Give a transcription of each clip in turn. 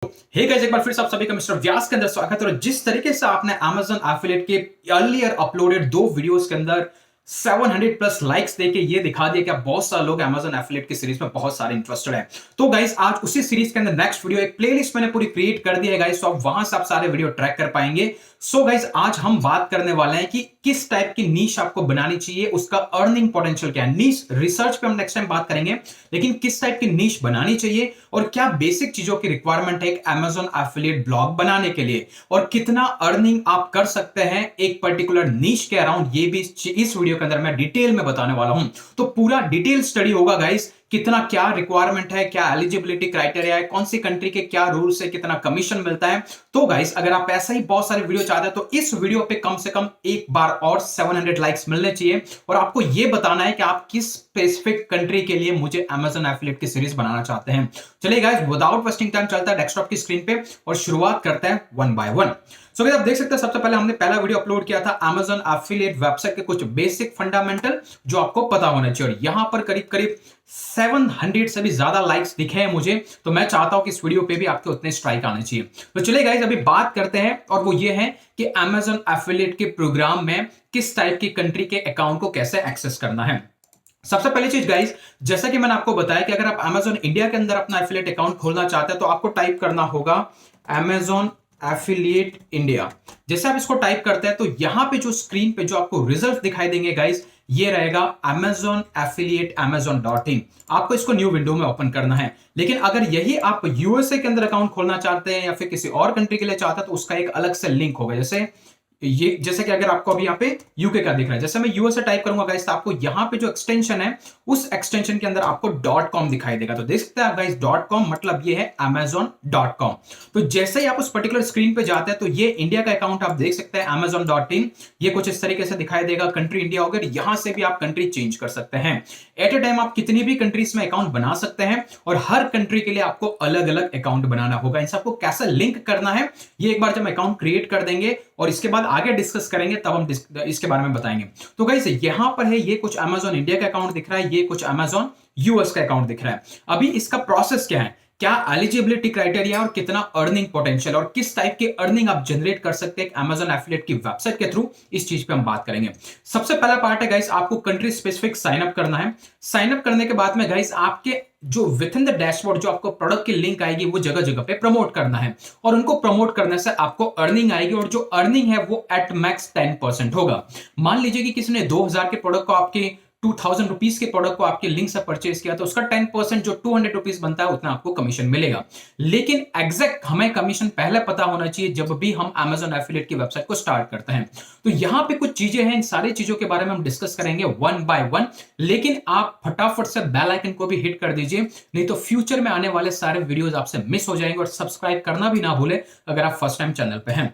Hey guys, एक बार फिर से आप सभी का मिस्टर व्यास के अंदर स्वागत है। और जिस तरीके से आपने Amazon एफिलिएट के अर्लियर अपलोडेड 2 वीडियोस के अंदर 700 प्लस लाइक्स देके ये दिखा दिया कि आप बहुत सारे लोग Amazon एफिलिएट की सीरीज में बहुत सारे इंटरेस्टेड हैं। तो गाइस, आज उसी सीरीज के अंदर नेक्स्ट वीडियो एक प्लेलिस्ट मैंने पूरी क्रिएट कर दी है गाइस, तो आप वहां से आप सारे वीडियो ट्रैक कर पाएंगे। सो गाइस, आज हम बात करने वाले हैं कि किस टाइप की नीश आपको बनानी चाहिए, उसका अर्निंग पोटेंशियल क्या है। नीश रिसर्च पे हम नेक्स्ट टाइम बात करेंगे, लेकिन किस टाइप की नीश बनानी चाहिए और क्या बेसिक चीजों की रिक्वायरमेंट है एक Amazon एफिलिएट ब्लॉग बनाने के लिए, और कितना अर्निंग आप कर सकते हैं एक पर्टिकुलर नीश के अराउंड, ये भी इस वीडियो के अंदर मैं डिटेल में बताने वाला हूं। तो पूरा डिटेल स्टडी होगा गाइस, कितना क्या रिक्वायरमेंट है, क्या एलिजिबिलिटी क्राइटेरिया है, कौन सी कंट्री के क्या रूल्स है, कितना कमीशन मिलता है। तो गाइस, अगर आप ऐसा ही बहुत सारे वीडियो चाहते हैं तो इस वीडियो पे कम से कम एक बार और 700 लाइक्स मिलने चाहिए, और आपको यह बताना है कि आप किस स्पेसिफिक कंट्री के लिए मुझे Amazon एफिलिएट की सीरीज बनाना चाहते हैं। चलिए गाइस, विदाउट वेस्टिंग टाइम चलता है डेस्कटॉप की स्क्रीन पे और शुरुआत करते हैं one by one. So guys, आप देख सकते हैं सबसे पहले हमने पहला वीडियो अपलोड किया था Amazon एफिलिएट वेबसाइट के कुछ बेसिक फंडामेंटल जो आपको पता होना चाहिए, और यहां पर करीब करीब 700 से भी ज्यादा लाइक्स दिखे हैं मुझे, तो मैं चाहता हूं कि इस वीडियो पे भी आपके उतने स्ट्राइक आने चाहिए। तो चलिए गाइस, अभी बात करते हैं, और वो ये है कि Amazon एफिलिएट के प्रोग्राम में किस टाइप की कंट्री के अकाउंट को कैसे एक्सेस करना है। सबसे पहली चीज गाइस, जैसा कि मैंने आपको बताया कि अगर आप Amazon इंडिया के अंदर अपना एफिलिएट अकाउंट खोलना चाहते हैं तो आपको टाइप करना होगा Amazon एफिलिएट इंडिया। जैसे आप इसको टाइप करते हैं तो यहां पे जो स्क्रीन पे जो आपको रिजल्ट दिखाई देंगे गाइस, ये रहेगा Amazon एफिलिएट amazon.in। आपको इसको न्यू विंडो में ओपन करना है। लेकिन अगर यही आप यूएसए के अंदर अकाउंट खोलना चाहते हैं या फिर किसी और कंट्री के लिए चाहते हैं तो उसका एक अलग से लिंक होगा। जैसे कि अगर आपको अभी यहाँ पे यूके का दिख रहा है, जैसे मैं यूएसए टाइप करूंगा गाइस तो आपको यहाँ पे जो एक्सटेंशन है उस एक्सटेंशन के अंदर आपको .com दिखाई देगा। तो देख सकते हैं आप गाइस, .com मतलब ये है amazon.com। तो जैसे ही आप उस पर्टिकुलर स्क्रीन पे जाते हैं तो ये इंडिया का अकाउंट आप देख सकते हैं amazon.in, ये कुछ इस तरीके से दिखाई देगा। कंट्री इंडिया होगा, यहां से भी आप कंट्री चेंज कर सकते हैं। एट ए टाइम आप कितनी भी कंट्रीज में अकाउंट बना सकते हैं, और हर कंट्री के लिए आपको अलग अलग अकाउंट बनाना होगा। इन सबको कैसे लिंक करना है ये एक बार जब अकाउंट क्रिएट कर देंगे और इसके बाद आगे डिस्कस करेंगे तब हम इसके बारे में बताएंगे। तो गाइस, यहां पर है ये कुछ Amazon इंडिया का अकाउंट दिख रहा है, ये कुछ Amazon यूएस का अकाउंट दिख रहा है। अभी इसका प्रोसेस क्या है, क्या एलिजिबिलिटी क्राइटेरिया और कितना अर्निंग पोटेंशियल और किस टाइप की अर्निंग आप जनरेट कर सकते हैं Amazon एफिलिएट की वेबसाइट के थ्रू, इस चीज पे हम बात करेंगे। सबसे पहला पार्ट है गाइस, आपको कंट्री स्पेसिफिक साइन अप करना है। साइन अप करने के बाद में गाइस, आपके जो विद इन द डैशबोर्ड जो आपको प्रोडक्ट की लिंक आएगी वो जगह जगह पे प्रमोट करना है, और उनको प्रमोट करने से आपको अर्निंग आएगी, और जो अर्निंग है वो एट मैक्स 10% होगा। मान लीजिए कि किसी ने 2000 के प्रोडक्ट को आपके 2000 रुपीज के प्रोडक्ट को आपके लिंक से परचेज किया तो उसका 10% जो 200 रुपीज बनता है उतना आपको कमीशन मिलेगा। लेकिन एग्जैक्ट हमें कमीशन पहले पता होना चाहिए जब भी हम Amazon एफिलिएट की वेबसाइट को स्टार्ट करते हैं। तो यहां पे कुछ चीजें हैं, इन सारी चीजों के बारे में हम डिस्कस करेंगे वन बाय वन। लेकिन आप फटाफट से बेल आइकन को भी हिट कर दीजिए, नहीं तो फ्यूचर में आने वाले सारे वीडियोस आपसे मिस हो जाएंगे। और सब्सक्राइब करना भी ना भूले अगर आप फर्स्ट टाइम चैनल पे हैं।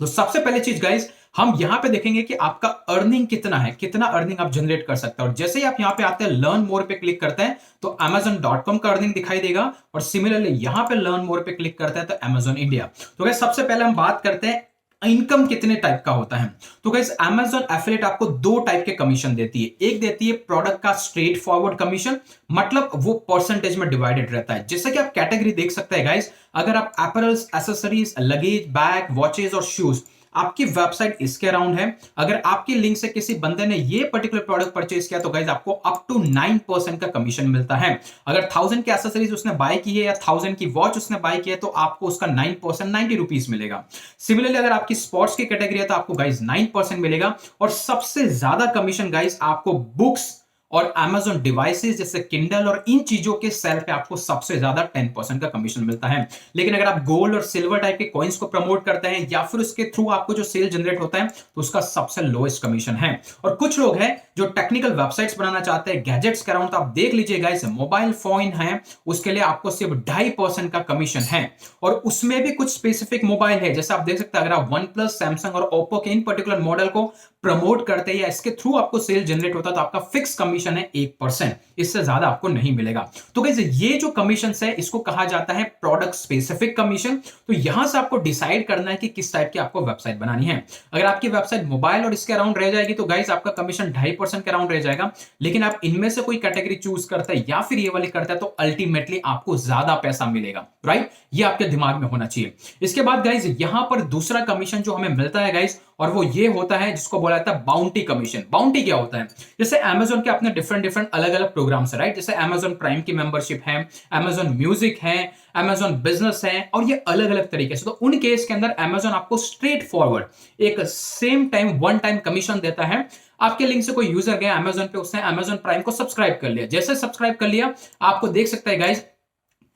तो सबसे पहले चीज गाइस, हम यहां पे देखेंगे कि आपका अर्निंग कितना है, कितना अर्निंग आप जनरेट कर सकते हैं। और जैसे ही आप यहां पे आते हैं, लर्न मोर पे क्लिक करते हैं तो amazon.com का अर्निंग दिखाई देगा, और सिमिलरली यहां पे लर्न मोर पे क्लिक करते हैं तो Amazon इंडिया। तो गाइस, सबसे पहले हम बात करते हैं इनकम कितने टाइप का होता है। तो गाइस, Amazon एफिलिएट आपको 2 टाइप के कमीशन देती है। एक देती है प्रोडक्ट का स्ट्रेट फॉरवर्ड कमीशन, मतलब वो परसेंटेज में डिवाइडेड रहता है। जैसे कि आप कैटेगरी देख सकते हैं गाइस, अगर आप एपरल्स, एक्सेसरीज, लगेज, बैग, वॉचेज और शूज, आपकी वेबसाइट इसके अराउंड है। अगर आपके लिंक से किसी बंदे ने ये पर्टिकुलर प्रोडक्ट परचेज किया तो गाइस आपको अप टू 9% का कमीशन मिलता है। अगर 1000 की एक्सेसरीज उसने बाय की है या 1000 की वॉच उसने बाय की है तो आपको उसका 9% 90 रुपीज मिलेगा। सिमिलरली अगर आपकी स्पोर्ट्स की कैटेगरी है तो आपको गाइस 9% मिलेगा। और सबसे ज्यादा कमीशन गाइस आपको बुक्स और Amazon डिवाइसेस जैसे किंडल और इन चीजों के सेल पे आपको सबसे ज्यादा 10% का कमीशन मिलता है। लेकिन अगर आप गोल्ड और सिल्वर टाइप के कॉइन्स को प्रमोट करते हैं या फिर उसके थ्रू आपको जो सेल जनरेट होता है तो उसका सबसे लोएस्ट कमीशन है। और कुछ लोग हैं जो टेक्निकल वेबसाइट्स बनाना चाहते हैं गैजेट्स के अराउंड, तो आप देख लीजिए गाइस, मोबाइल फोन है उसके लिए आपको सिर्फ 2.5% का कमीशन है। और उसमें भी कुछ स्पेसिफिक मोबाइल है, जैसे आप देख सकते हैं अगर आप वन प्लस, सैमसंग और ओप्पो के इन पर्टिकुलर मॉडल को प्रमोट करते हैं या इसके थ्रू आपको सेल जनरेट होता है तो आपका फिक्स कमीशन है 1%, इससे ज्यादा आपको नहीं मिलेगा। तो गाइस ये जो कमीशन है इसको कहा जाता है प्रोडक्ट स्पेसिफिक कमीशन। तो यहां से आपको डिसाइड करना है कि किस टाइप की आपको वेबसाइट बनानी है। अगर आपकी वेबसाइट मोबाइल और इसके अराउंड रह जाएगी तो गाइस आपका कमीशन 2.5% के अराउंड रह जाएगा। लेकिन आप इनमें से कोई कैटेगरी चूज करते हैं या फिर ये वाली करते हैं तो अल्टीमेटली आपको ज्यादा पैसा मिलेगा, राइट? ये आपके दिमाग में होना चाहिए। इसके बाद गाइस यहां पर दूसरा कमीशन जो हमें मिलता है गाइस, और वो ये होता है जिसको बोला जाता है बाउंटी कमीशन। बाउंटी क्या होता है? जैसे अमेजोन के अपने डिफरेंट डिफरेंट अलग अलग प्रोग्राम्स है, राइट? जैसे अमेजोन प्राइम की मेंबरशिप है, अमेजोन म्यूजिक है, अमेजोन बिजनेस है, और ये अलग अलग तरीके से। तो उन केस के अंदर अमेजोन आपको स्ट्रेट फॉरवर्ड एक same time one time commission देता है। आपके लिंक से कोई यूजर गया अमेजोन पे, उसने अमेजोन प्राइम को सब्सक्राइब कर लिया। जैसे सब्सक्राइब कर लिया, आपको देख सकते हैं गाइज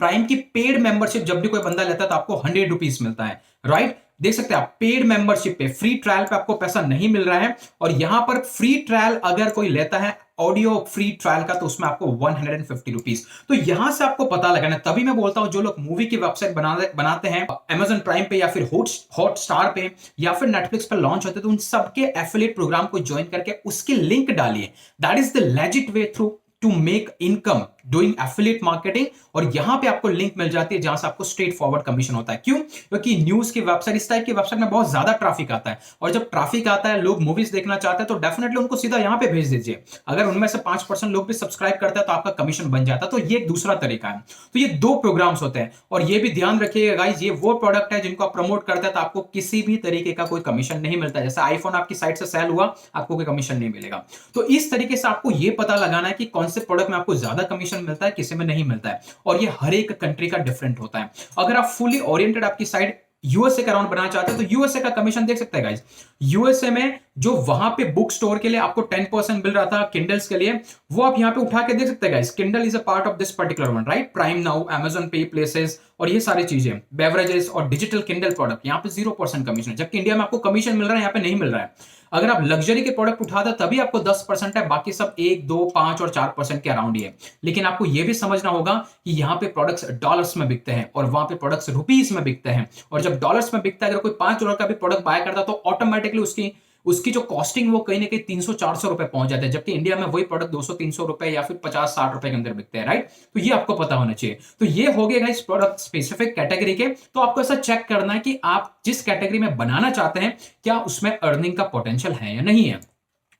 प्राइम की पेड मेंबरशिप जब भी कोई बंदा लेता है तो आपको 100 रुपीज मिलता है, राइट? देख सकते हैं आप पेड मेंबरशिप पे, फ्री ट्रायल पे आपको पैसा नहीं मिल रहा है। और यहां पर फ्री ट्रायल अगर कोई लेता है ऑडियो फ्री ट्रायल का तो उसमें आपको 150 रुपीज। तो यहां से आपको पता लगाना, तभी मैं बोलता हूं जो लोग मूवी की वेबसाइट बनाते हैं अमेजोन प्राइम पे या फिर हॉटस्टार पे या फिर नेटफ्लिक्स पे लॉन्च होते हैं, तो उन सबके एफिलिएट प्रोग्राम को ज्वाइन करके उसकी लिंक डालिए। That is the legit way through to make income doing affiliate marketing. और यहां पे आपको लिंक मिल जाती है जहां से आपको स्ट्रेट फॉरवर्ड कमीशन होता है। क्यों? क्योंकि न्यूज की वेबसाइट, इस टाइप की वेबसाइट में बहुत ज्यादा ट्रैफिक आता है, और जब ट्रैफिक आता है, लोग मूवीज देखना चाहते हैं, तो डेफिनेटली उनको सीधा यहां पे भेज दीजिए। अगर उनमें से 5% लोग भी सब्सक्राइब करते हैं तो आपका कमीशन बन जाता है। तो ये एक दूसरा तरीका है। तो ये दो प्रोग्राम्स होते हैं, और ये भी ध्यान रखिएगा गाइस, ये वो प्रोडक्ट है जिनको आप प्रमोट करते हैं तो आपको किसी भी तरीके का कोई कमीशन नहीं मिलता। जैसे आईफोन आपकी साइट से सेल हुआ, आपको कोई कमीशन नहीं मिलेगा। तो इस तरीके से आपको ये पता लगाना है कि कौन से प्रोडक्ट में आपको ज्यादा कमीशन मिलता है, किसी में नहीं मिलता है, और ये हर एक कंट्री का डिफरेंट होता है। अगर आप फुली ओरिएंटेड आपकी साइट यूएसए का अराउंड बनाना चाहते हैं तो यूएसए का कमीशन देख सकते हैं गाइस। यूएसए में जो वहां पे बुक स्टोर के लिए आपको 10% मिल रहा था किंडल्स के लिए, वो आप यहां पे उठा के देख सकते हैं guys. Kindle is a part of this particular one, right? Prime now, Amazon पे, प्लेसेस, और ये सारी चीजें, बेवरेजेस और डिजिटल किंडल प्रोडक्ट, यहां पे 0% कमीशन, जबकि इंडिया में आपको कमीशन मिल रहा है, यहां पे नहीं मिल रहा है। अगर आप लग्जरी के प्रोडक्ट उठाते हैं तभी आपको 10% है, बाकी सब 1, 2, 5 और 4% के अराउंड ही है। लेकिन आपको यह भी समझना होगा कि यहां पे प्रोडक्ट्स डॉलर्स में बिकते हैं और वहां पे प्रोडक्ट्स रुपीस में बिकते हैं। और जब डॉलर्स में बिकता है, अगर कोई $5 का भी प्रोडक्ट बाय करता है तो ऑटोमेटिकली उसकी उसकी जो कॉस्टिंग वो कहीं ना कहीं 300-400 रुपए पहुंच जाते हैं, जबकि इंडिया में वही प्रोडक्ट 200-300 रुपए या फिर 50-60 रुपए के अंदर बिकते हैं, राइट? तो ये आपको पता होना चाहिए। तो ये हो गया इस प्रोडक्ट स्पेसिफिक कैटेगरी के। तो आपको ऐसा चेक करना है कि आप जिस कैटेगरी में बनाना चाहते हैं क्या उसमें अर्निंग का पोटेंशियल है या नहीं है।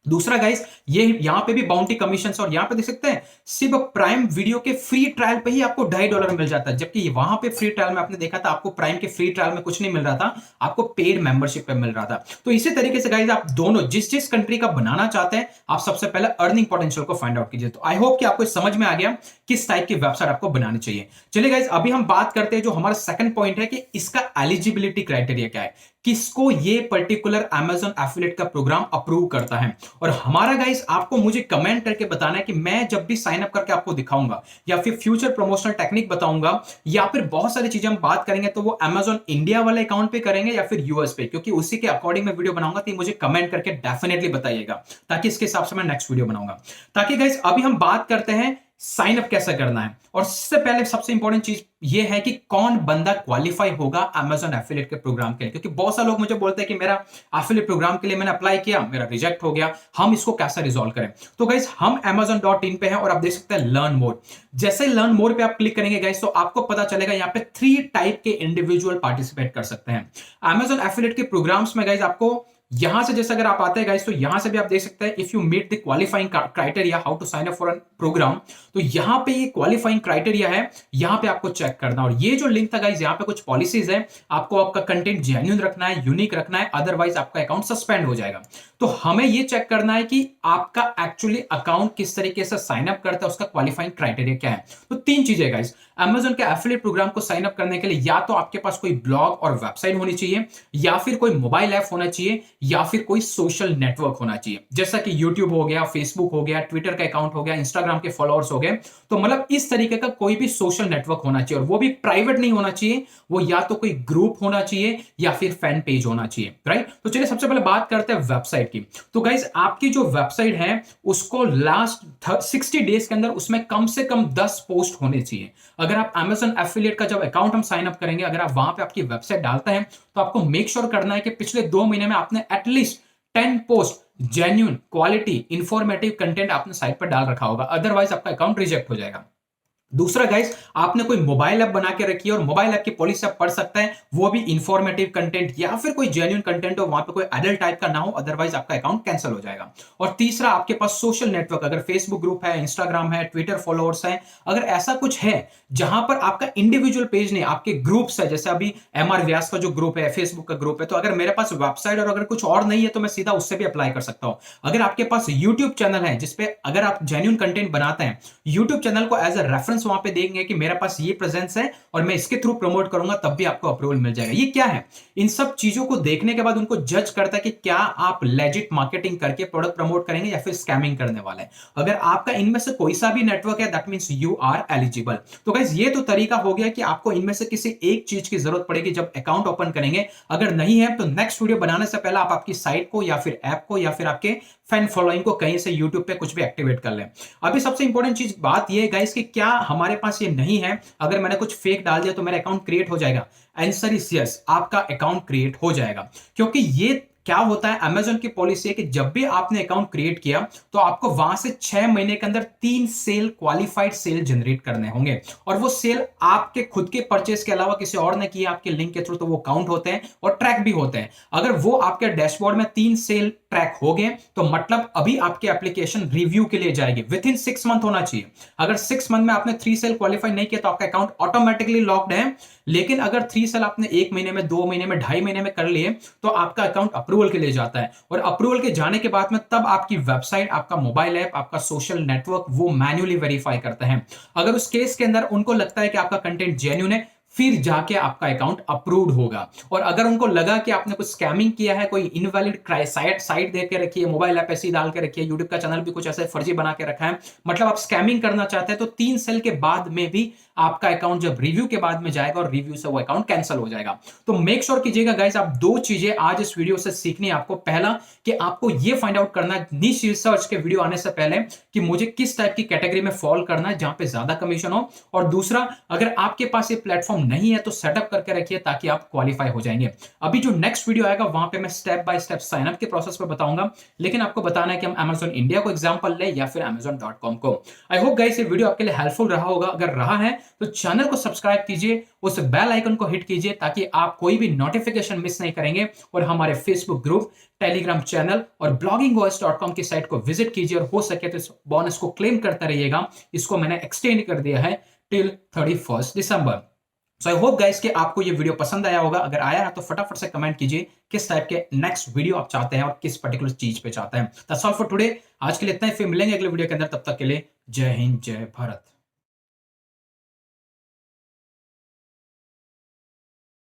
दूसरा गाइस, ये यहां पे भी बाउंटी कमीशन, और यहां पे देख सकते हैं सिर्फ प्राइम वीडियो के फ्री ट्रायल पे ही आपको $2.5 मिल जाता है, जबकि वहां पे फ्री ट्रायल में आपने देखा था आपको प्राइम के फ्री ट्रायल में कुछ नहीं मिल रहा था, आपको पेड मेंबरशिप पे मिल रहा था। तो इसी तरीके से गाइस आप दोनों जिस जिस कंट्री का बनाना चाहते हैं, आप सबसे पहले अर्निंग पोटेंशियल को फाइंड आउट कीजिए। तो आई होप कि आपको समझ में आ गया किस टाइप की वेबसाइट आपको बनानी चाहिए। चलिए गाइस, अभी हम बात करते हैं जो हमारा सेकंड पॉइंट है कि इसका एलिजिबिलिटी क्राइटेरिया क्या है, किसको ये पर्टिकुलर अमेजन एफिलिएट का प्रोग्राम अप्रूव करता है। और हमारा गाइस आपको मुझे कमेंट करके बताना है कि मैं जब भी साइन अप करके आपको दिखाऊंगा या फिर फ्यूचर प्रमोशनल टेक्निक बताऊंगा या फिर बहुत सारी चीजें हम बात करेंगे, तो वो अमेजन इंडिया वाले अकाउंट पे करेंगे या फिर यूएस पे, क्योंकि उसी के अकॉर्डिंग मैं वीडियो बनाऊंगा। तो मुझे कमेंट करके डेफिनेटली बताइएगा, ताकि इसके हिसाब से मैं नेक्स्ट वीडियो बनाऊंगा। ताकि गाइस अभी हम बात करते हैं साइन अप कैसे करना है। और इससे पहले सबसे इंपॉर्टेंट चीज ये है कि कौन बंदा क्वालिफाई होगा अमेजन एफिलिएट के प्रोग्राम के लिए, क्योंकि बहुत सारे लोग मुझे बोलते हैं कि मेरा एफिलिएट प्रोग्राम के लिए मैंने अप्लाई किया, मेरा रिजेक्ट हो गया, हम इसको कैसे रिजॉल्व करें। तो गाइस हम amazon.in पे हैं और आप देख सकते हैं लर्न मोर। जैसे लर्न मोर पे आप क्लिक करेंगे गाइस, तो आपको पता चलेगा यहाँ पे 3 टाइप के इंडिविजुअल पार्टिसिपेट कर सकते हैं अमेजन एफिलिएट के प्रोग्राम्स में। गाइस आपको यहां से जैसे अगर आप आते हैं गाइस, तो यहां से भी आप देख सकते हैं if you meet the qualifying criteria how to sign up for an program. तो यहां पे ये क्वालिफाइंग क्राइटेरिया है, यहां पे आपको चेक करना। और ये जो लिंक था गाइस, यहां पे कुछ पॉलिसीज है, आपको आपका कंटेंट जेन्युइन रखना है, यूनिक रखना है, अदरवाइज आपका अकाउंट सस्पेंड हो जाएगा। तो हमें ये चेक करना है कि आपका एक्चुअली अकाउंट किस तरीके से साइन अप करता है, उसका क्वालिफाइंग क्राइटेरिया क्या है। तो 3 चीजें गाइस, अमेजन के एफिलिएट प्रोग्राम को साइन अप करने के लिए या तो आपके पास कोई ब्लॉग और वेबसाइट होनी चाहिए, या फिर कोई मोबाइल ऐप होना चाहिए, या फिर कोई सोशल नेटवर्क होना चाहिए, जैसा कि यूट्यूब हो गया, फेसबुक हो गया, ट्विटर का अकाउंट हो गया, इंस्टाग्राम के फॉलोअर्स हो गए। तो मतलब इस तरीके का कोई भी सोशल नेटवर्क होना चाहिए, और वो भी प्राइवेट नहीं होना चाहिए, वो या तो कोई ग्रुप होना चाहिए या फिर फैन पेज होना चाहिए, राइट? तो चलिए सबसे पहले बात करते हैं वेबसाइट की। तो गाइज आपकी जो वेबसाइट है उसको लास्ट 60 डेज के अंदर उसमें कम से कम 10 पोस्ट होने चाहिए। अगर आप अमेजन एफिलिएट का जब अकाउंट हम साइन अप करेंगे, अगर आप वहां पे आपकी वेबसाइट डालते हैं, तो आपको मेक श्योर करना है कि पिछले 2 महीने में आपने at least 10 post genuine quality informative content आपने साइट पर डाल रखा होगा, अदरवाइज आपका अकाउंट रिजेक्ट हो जाएगा। दूसरा गाइस, आपने कोई मोबाइल ऐप बना के रखी है और मोबाइल ऐप की पॉलिसी आप पढ़ सकते हैं, वो भी इंफॉर्मेटिव कंटेंट या फिर कोई जेन्युइन कंटेंट हो, वहां पे कोई एडल्ट टाइप का ना हो, अदरवाइज आपका अकाउंट कैंसिल हो जाएगा। और तीसरा, आपके पास सोशल नेटवर्क, अगर फेसबुक ग्रुप है, इंस्टाग्राम है, ट्विटर फॉलोअर्स है, अगर ऐसा कुछ है जहां पर आपका इंडिविजुअल पेज नहीं, आपके ग्रुप्स है, जैसे अभी एमआर व्यास का जो ग्रुप है, फेसबुक का ग्रुप है, तो अगर मेरे पास वेबसाइट और अगर कुछ और नहीं है तो मैं सीधा उससे भी अप्लाई कर सकता हूं। अगर आपके पास यूट्यूब चैनल है जिसपे अगर आप जेन्युइन कंटेंट बनाते हैं, यूट्यूब चैनल को एज अ रेफरेंस वहां पे देंगे कि मेरे पास ये प्रेजेंस है और मैं इसके थ्रू प्रमोट करूंगा, तब भी आपको अप्रूवल मिल जाएगा। ये क्या है, इन सब चीजों को देखने के बाद उनको जज करता है कि क्या आप लेजिट मार्केटिंग करके प्रोडक्ट प्रमोट करेंगे या फिर स्कैमिंग करने वाले हैं। अगर आपका इनमें से कोई सा भी नेटवर्क है, that means you are eligible. तो गाइस, ये तो तरीका हो गया कि आपको इनमें से किसी एक चीज की जरूरत पड़ेगी जब अकाउंट ओपन करेंगे। अगर नहीं है तो नेक्स्ट वीडियो बनाने से पहले आप आपकी साइट को या फिर ऐप को या फिर आपके फैन फॉलोइंग को कहीं से यूट्यूब पे कुछ भी एक्टिवेट कर लें। अभी सबसे इंपॉर्टेंट चीज बात यह है गाइस कि क्या हमारे पास ये नहीं है, अगर मैंने कुछ फेक डाल दिया तो मेरा अकाउंट क्रिएट हो जाएगा? आंसर इज यस, आपका अकाउंट क्रिएट हो जाएगा। क्योंकि ये क्या होता है, अमेजन की पॉलिसी है कि जब भी आपने अकाउंट क्रिएट किया तो आपको वहां से 6 महीने के अंदर 3 सेल, क्वालिफाइड सेल जनरेट करने होंगे। और वो सेल आपके खुद के परचेस के अलावा किसी और ने किया आपके लिंक के थ्रू, तो वो काउंट होते हैं और ट्रैक भी होते हैं। अगर वो आपके डैशबोर्ड में 3 सेल ट्रैक हो गए तो मतलब अभी आपकी एप्लीकेशन रिव्यू के लिए जाएगी, विद इन 6 मंथ होना चाहिए। अगर 6 मंथ में आपने 3 सेल क्वालिफाई नहीं किया तो आपका अकाउंट ऑटोमेटिकली लॉक्ड है। लेकिन अगर 3 सेल आपने 1 महीने में, 2 महीने में, 2.5 महीने में कर लिए तो आपका अकाउंट अप्रूवल के लिए जाता है। और अप्रूवल के जाने के बाद में तब आपकी वेबसाइट, आपका मोबाइल ऐप, आपका सोशल नेटवर्क वो मैन्युअली वेरीफाई करते हैं। अगर उस केस के अंदर उनको लगता है कि आपका कंटेंट जेन्युइन है, फिर जाके आपका अकाउंट अप्रूव्ड होगा। और अगर उनको लगा कि आपने कुछ स्कैमिंग किया है, कोई इनवैलिड साइट दे के रखी है, मोबाइल ऐप ऐसी डाल के रखी है, यूट्यूब का चैनल भी कुछ ऐसे फर्जी बना के रखा है, मतलब आप स्कैमिंग करना चाहते हैं, तो 3 साल के बाद में भी आपका अकाउंट जब रिव्यू के बाद में जाएगा और रिव्यू से वो अकाउंट कैंसिल हो जाएगा। तो मेक श्योर कीजिएगा गाइस, आप 2 चीजें आज इस वीडियो से सीखनी है आपको। पहला, कि आपको ये फाइंड आउट करना है नीश रिसर्च के वीडियो आने से पहले कि मुझे किस टाइप की कैटेगरी में फॉल करना है जहां पे ज्यादा कमीशन हो। और दूसरा, अगर आपके पास ये प्लेटफॉर्म नहीं है तो सेटअप करके रखिए ताकि आप क्वालिफाई हो जाएंगे। अभी जो नेक्स्ट वीडियो आएगा वहां पे मैं step by step sign up के प्रोसेस पे बताऊंगा, लेकिन आपको बताना है कि हम Amazon इंडिया को एग्जांपल ले या फिर Amazon.com को। आई होप गाइस ये वीडियो आपके लिए हेल्पफुल रहा होगा। अगर रहा है तो चैनल को सब्सक्राइब कीजिए, उस बेल आइकन को हिट कीजिए ताकि आप कोई भी नोटिफिकेशन मिस नहीं करेंगे। और हमारे फेसबुक ग्रुप, टेलीग्राम चैनल और bloggingos.com की साइट को विजिट कीजिए और हो सके तो इस बोनस को क्लेम करते रहिएगा। इसको मैंने एक्सटेंड कर दिया है till 31 December. So I hope guys कि आपको ये वीडियो पसंद आया होगा। अगर आया है तो फटाफट से कमेंट कीजिए किस टाइप के नेक्स्ट वीडियो आप चाहते हैं और किस पर्टिकुलर चीज पे चाहते हैं। That's all for today. आज के लिए इतना ही, फिर मिलेंगे अगले वीडियो के अंदर। तब तक के लिए जय हिंद, जय भारत।